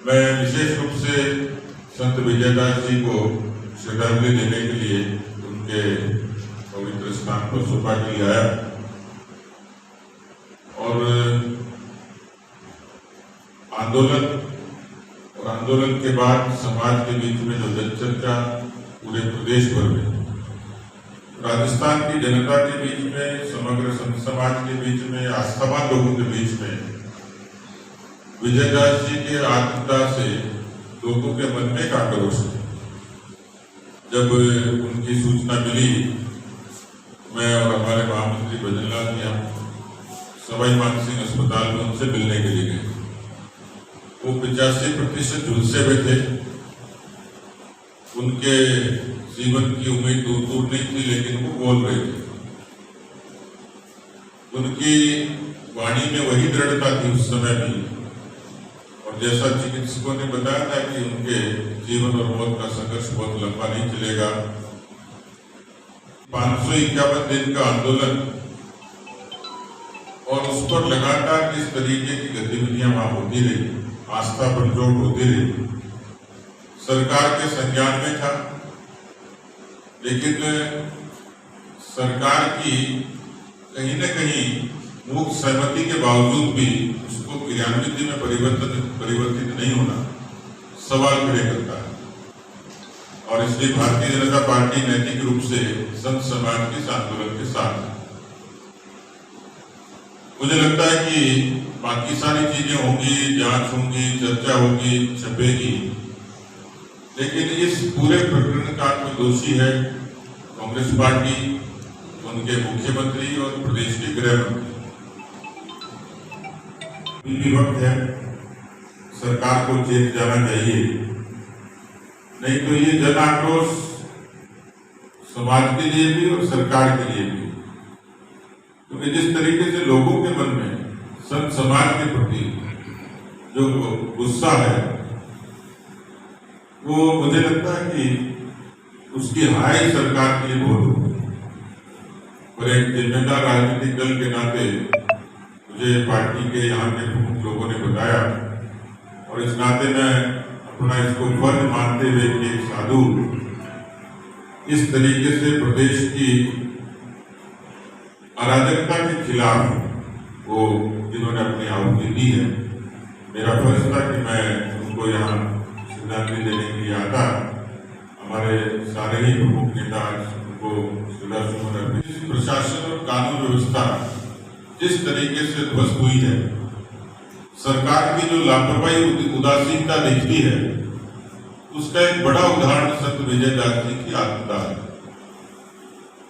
मैं विशेष रूप से संत विजयदास जी को श्रद्धांजलि देने के लिए उनके पवित्र स्थान पर शोभा के लिए आया और आंदोलन के बाद समाज के बीच में जो जनचर्चा पूरे प्रदेश भर में, राजस्थान की जनता के बीच में, समग्र संत समाज के बीच में, आस्थावान लोगों के बीच में विजयदास जी के आत्मदाह से लोगों के मन में एक आक्रोश है। जब उनकी सूचना मिली, मैं और हमारे महामंत्री भजनलाल जी सवाई मानसिंह अस्पताल में उनसे मिलने के लिए गए। वो 85% झुलसे हुए थे। उनके जीवन की उम्मीद दूर नहीं थी, लेकिन वो बोल रहे थे। उनकी वाणी में वही दृढ़ता थी उस समय भी, और जैसा चिकित्सकों ने बताया था कि उनके जीवन और मौत का संघर्ष बहुत लंबा नहीं चलेगा। 551 दिन का आंदोलन और उस पर लगातार किस तरीके की गतिविधियां वहां होती रही, आस्था पर जोड़ होती रही, सरकार के संज्ञान में था, लेकिन सरकार की कहीं न कहीं मूक सहमति के बावजूद भी उसको क्रियान्वित में परिवर्तित नहीं होना सवाल खड़े करता है। और इसलिए भारतीय जनता पार्टी नैतिक रूप से संत समाज के इस आंदोलन के साथ है। मुझे लगता है कि बाकी सारी चीजें होंगी, जांच होंगी, चर्चा होगी, छपेगी, लेकिन इस पूरे प्रकरण का कोई दोषी है कांग्रेस पार्टी, उनके मुख्यमंत्री और प्रदेश के गृह मंत्री। भी वक्त है, सरकार को चेत जाना चाहिए, नहीं तो ये जन आक्रोश समाज के लिए भी और सरकार के लिए भी, क्योंकि जिस तरीके से लोगों के मन में संत समाज के प्रति जो गुस्सा है, वो मुझे लगता है कि उसकी हाई सरकार के लिए बहुत होगी। और एक जिम्मेदार राजनीतिक दल के नाते मुझे पार्टी के यहाँ के प्रमुख लोगों ने बताया, और इस नाते मैं अपना इसको फर्ज मानते हुए कि एक साधु इस तरीके से प्रदेश की अराजकता के खिलाफ वो जिन्होंने अपनी आहुति दी है, मेरा फर्ज था कि मैं उनको यहाँ श्रद्धांजलि देने के लिए आता। हमारे सारे ही प्रमुख नेता उनको श्रद्धासुमन अर्पित। प्रशासन और कानून व्यवस्था जिस तरीके से ध्वस्त हुई है, सरकार की जो लापरवाही उदासीनता दिखती है, उसका एक बड़ा उदाहरण संत विजयदास जी की आत्मदाह है।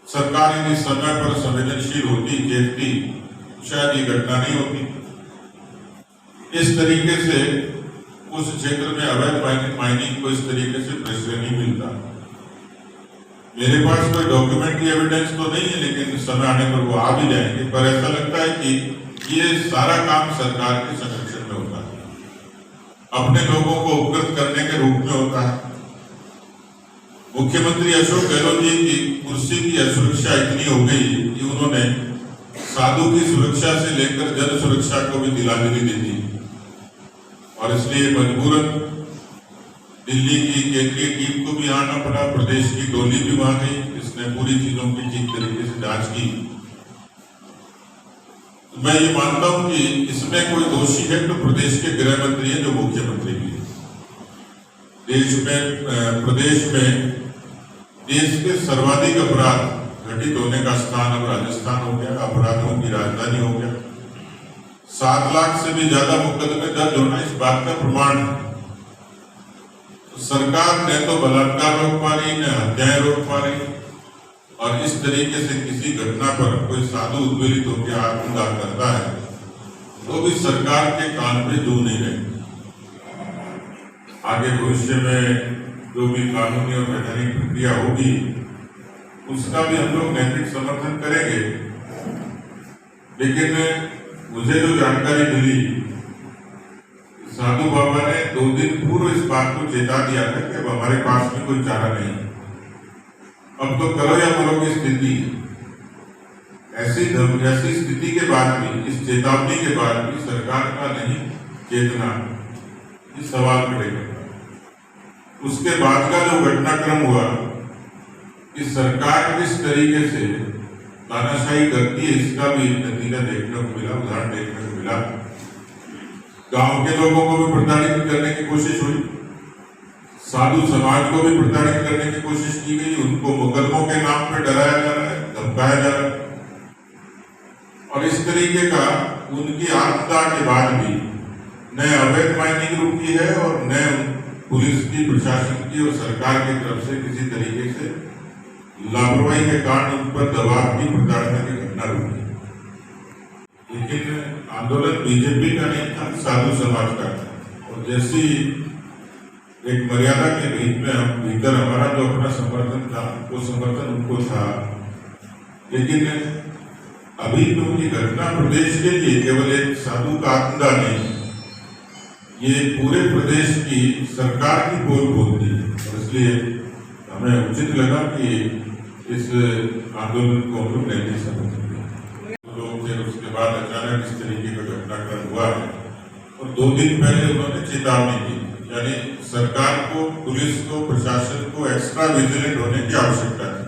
सरकार यदि समय पर संवेदनशील होती, चेतती, शायद ये घटना नहीं होती। इस तरीके से उस क्षेत्र में अवैध माइनिंग को इस तरीके से प्रेशर नहीं मिलता। मेरे पास कोई डॉक्यूमेंट्री एविडेंस तो नहीं है, लेकिन समय आने पर वो आ भी जाएंगे। पर ऐसा लगता है कि ये सारा काम सरकार के संरक्षण में होता है, अपने लोगों को उपकृत करने के रूप में होता है। मुख्यमंत्री अशोक गहलोत जी की कुर्सी की असुरक्षा इतनी हो गई कि उन्होंने साधु की सुरक्षा से लेकर जन सुरक्षा को भी दिलादली दे दी, और इसलिए मजबूरन दिल्ली की केंद्रीय टीम को भी आना पड़ा। प्रदेश की टोली भी वहां गई, इसने पूरी चीजों की ठीक तरीके से जांच की। तो मैं ये मानता हूं कि इसमें कोई दोषी है तो प्रदेश के गृह मंत्री है, जो मुख्यमंत्री भी है। प्रदेश में देश के सर्वाधिक अपराध घटित होने का स्थान अब राजस्थान हो गया, अपराधों की राजधानी हो गया। 7 लाख से भी ज्यादा मुकदमे दर्ज होना इस बात का प्रमाण है। तो सरकार ने तो बलात्कार रोक पा रही, न हत्याएं रोक पा रही, और इस तरीके से किसी घटना पर कोई साधु उद्वेलित होकर आत्मदाह करता है तो भी सरकार के कान पे जू नहीं रहे। आगे भविष्य में जो भी कानूनी और वैधानिक प्रक्रिया होगी, उसका भी हम लोग नैतिक समर्थन करेंगे। लेकिन मुझे जो जानकारी मिली, साधु बाबा ने 2 दिन पूर्व इस बात को चेता दिया था कि अब हमारे पास में कोई चारा नहीं, अब तो करो या मरो की स्थिति। ऐसी स्थिति के बाद भी, इस चेतावनी के बाद भी सरकार का नहीं चेतना, ये सवाल खड़े करता है। उसके बाद का जो घटनाक्रम हुआ कि सरकार किस तरीके से तानाशाही करती है, इसका भी नतीजा देखने को मिला, उदाहरण देखने को मिला। गांव के लोगों को भी प्रताड़ित करने की कोशिश हुई, साधु समाज को भी प्रताड़ित करने की कोशिश की गई, उनको मुकदमों के नाम पे डराया जा रहा है, धमकाया जा रहा है। और इस तरीके का उनकी आपदा के बाद भी न अवैध माइनिंग रुकी है और न पुलिस की, प्रशासन की और सरकार की तरफ से किसी तरीके से लापरवाही के कारण उन पर दबाव की, प्रताड़ना की घटना रुकी। लेकिन आंदोलन बीजेपी का नहीं था, साधु समाज का था। और जैसी एक मर्यादा के भीतर हमारा जो अपना समर्थन था, वो समर्थन उनको था। लेकिन अभी क्योंकि घटना प्रदेश के लिए केवल एक साधु का आत्मदान नहीं, ये पूरे प्रदेश की सरकार की पोल खोलती है, और इसलिए हमें उचित लगा कि इस आंदोलन को हम लोग नहीं समझ सकते। लोग थे, उसके बाद अचानक इस तरीके का घटनाक्रम हुआ है। और 2 दिन पहले उन्होंने चेतावनी दी, यानी सरकार को, पुलिस को, प्रशासन को एक्स्ट्रा विजिलेंट होने की आवश्यकता है।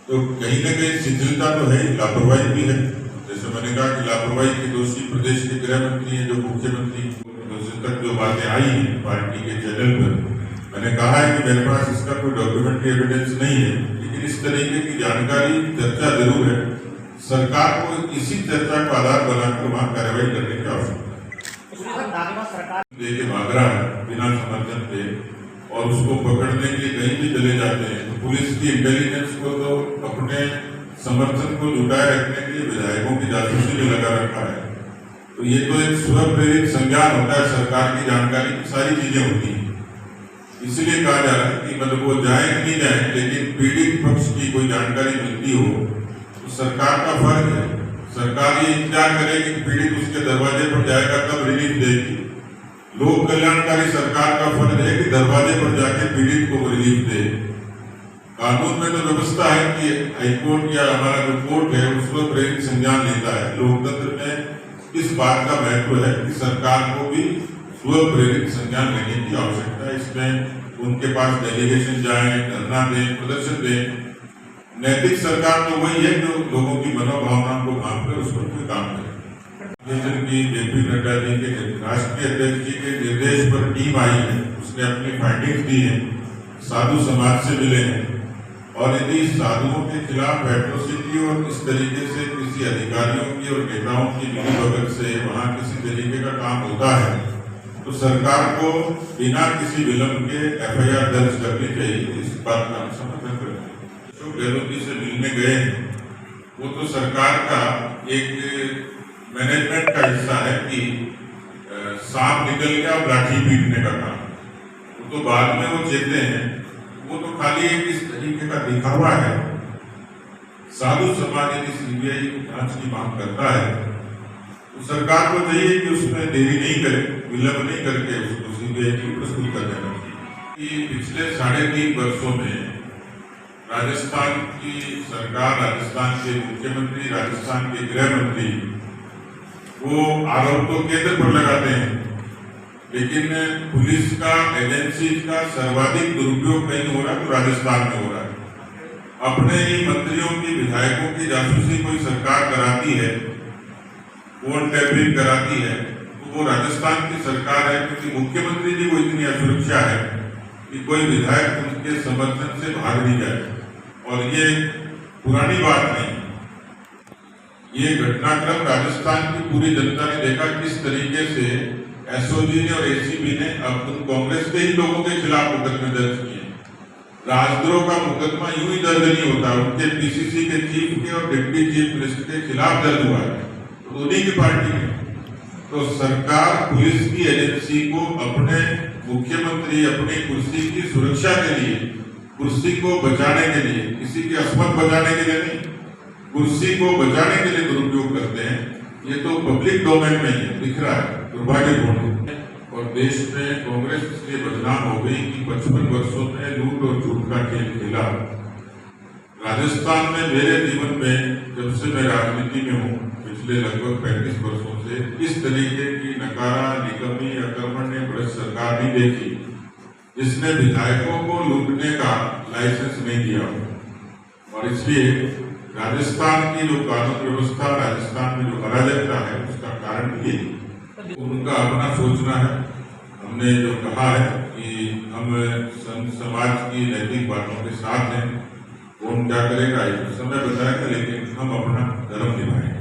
तो कहीं न कहीं शिथिलता तो है, लापरवाही भी है। जैसे मैंने कहा कि लापरवाही के दोषी प्रदेश के गृह मंत्री हैं, जो मुख्यमंत्री तक जो बातें आई हैं पार्टी के चैनल पर, मैंने कहा है कि मेरे पास इसका कोई डॉक्यूमेंट्री एविडेंस नहीं है, लेकिन इस तरीके की जानकारी, चर्चा जरूर है। सरकार को इसी चर्चा को आधार बनाकर वहां कार्रवाई करने की आवश्यकता है। लेके भाग रहा है बिना समर्थन के, और उसको पकड़ने के लिए कहीं भी चले जाते हैं, तो पुलिस की इंटेलिजेंस को तो अपने समर्थन को जुटाए रखने के लिए विधायकों की जासूसी में लगा रखा है। तो ये तो एक स्व प्रेरित संज्ञान होता है, सरकार की जानकारी की सारी चीजें होती हैं। इसलिए कहा जा रहा है कि मतलब वो जाए कि नहीं जाए, लेकिन पीड़ित पक्ष की कोई जानकारी मिलती हो तो सरकार का फर्ज है। सरकार ये इंतजार करेगी कि पीड़ित उसके दरवाजे पर जाएगा तब रिलीफ देगी। लोक कल्याणकारी सरकार का फर्ज है कि दरवाजे पर जाके पीड़ित को रिलीफ दे। कानून में तो व्यवस्था है कि हाईकोर्ट या हमारा जो कोर्ट है उसको प्रेरित संज्ञान लेता है। लोकतंत्र में इस बात का महत्व है कि सरकार को भी स्व प्रेरित संज्ञान लेने की आवश्यकता है। इसमें उनके पास डेलीगेशन जाए, धरना दें, प्रदर्शन दें। नैतिक सरकार तो वही है जो लोगों की मनोभावनाओं को भांप कर उस पर कोई काम करे। की जेपी नड्डा जी के राष्ट्रीय अध्यक्ष जी के निर्देश पर टीम आई है, उसने अपनी फाइंडिंग्स दी है, साधु समाज से मिले हैं, और यदि साधुओं के खिलाफ एट्रोसिटी और इस तरीके से किसी अधिकारियों की और नेताओं की मिलीभगत से वहां किसी तरीके का काम होता है तो सरकार को बिना किसी विलंब के एफआईआर दर्ज करनी चाहिए। इस बात का हम समर्थन करते हैं। अशोक गहलोत जी से मिलने गए, वो तो सरकार का एक मैनेजमेंट का हिस्सा है कि सांप निकल गया और लाठी पीटने का काम, वो तो बाद में वो चेते हैं। वो तो खाली एक इस तरीके का दिखावा है। साधु समाज यदि सीबीआई जांच की मांग करता है तो सरकार को चाहिए कि उसमें देरी नहीं करे, विलंब नहीं करके उसको सीबीआई की प्रस्तुत कर देना चाहिए। पिछले 3.5 वर्षों में राजस्थान की सरकार, राजस्थान के मुख्यमंत्री, राजस्थान के गृह मंत्री वो आरोप तो केंद्र पर लगाते हैं, लेकिन पुलिस का, एजेंसी का सर्वाधिक दुरुपयोग कहीं हो रहा है तो राजस्थान में हो रहा है। अपने ही मंत्रियों की, विधायकों की जासूसी कोई सरकार कराती है, फोन टैपिंग कराती है, तो वो राजस्थान की सरकार है, क्योंकि मुख्यमंत्री जी को इतनी असुरक्षा है कि कोई विधायक उनके समर्थन से भाग नहीं जाए। और ये पुरानी बात नहीं, ये घटनाक्रम राजस्थान की पूरी जनता ने देखा किस तरीके से एसओजी ने और एसीबी ने अब उन कांग्रेस के ही लोगों के खिलाफ मुकदमे दर्ज किए। राजद्रोह का मुकदमा यूं ही दर्ज नहीं होता, उनके पीसीसी के चीफ के और डिप्टी चीफ मिनिस्टर के खिलाफ दर्ज हुआ है, तो उन्हीं की पार्टी में। तो सरकार पुलिस की एजेंसी को अपने मुख्यमंत्री, अपनी कुर्सी की सुरक्षा के लिए, कुर्सी को बचाने के लिए, किसी की अस्मत बचाने के लिए नहीं, कुर्सी को बचाने के लिए दुरुपयोग करते हैं। ये तो पब्लिक डोमेन में ही दिख रहा है, दुर्भाग्यपूर्ण है। और देश में कांग्रेस इसलिए बदनाम हो गई कि 55 वर्षों में लूट और झूठ का खेल खेला। राजस्थान में मेरे जीवन में, जब से मैं राजनीति में हूँ, पिछले लगभग 35 वर्षों से, इस तरीके की नकारा, निकम्मी, अकर्मण्य भ्रष्ट सरकार कहानी देखी जिसने विधायकों को लूटने का लाइसेंस नहीं दिया हो। और इसलिए राजस्थान की जो कानून व्यवस्था, राजस्थान में जो अराजकता है, उसका कारण ये उनका अपना सोचना है। हमने जो कहा है कि हम समाज की नैतिक बातों के साथ हैं, वो क्या करेगा ये समय बताएगा, लेकिन हम अपना धर्म निभाएंगे।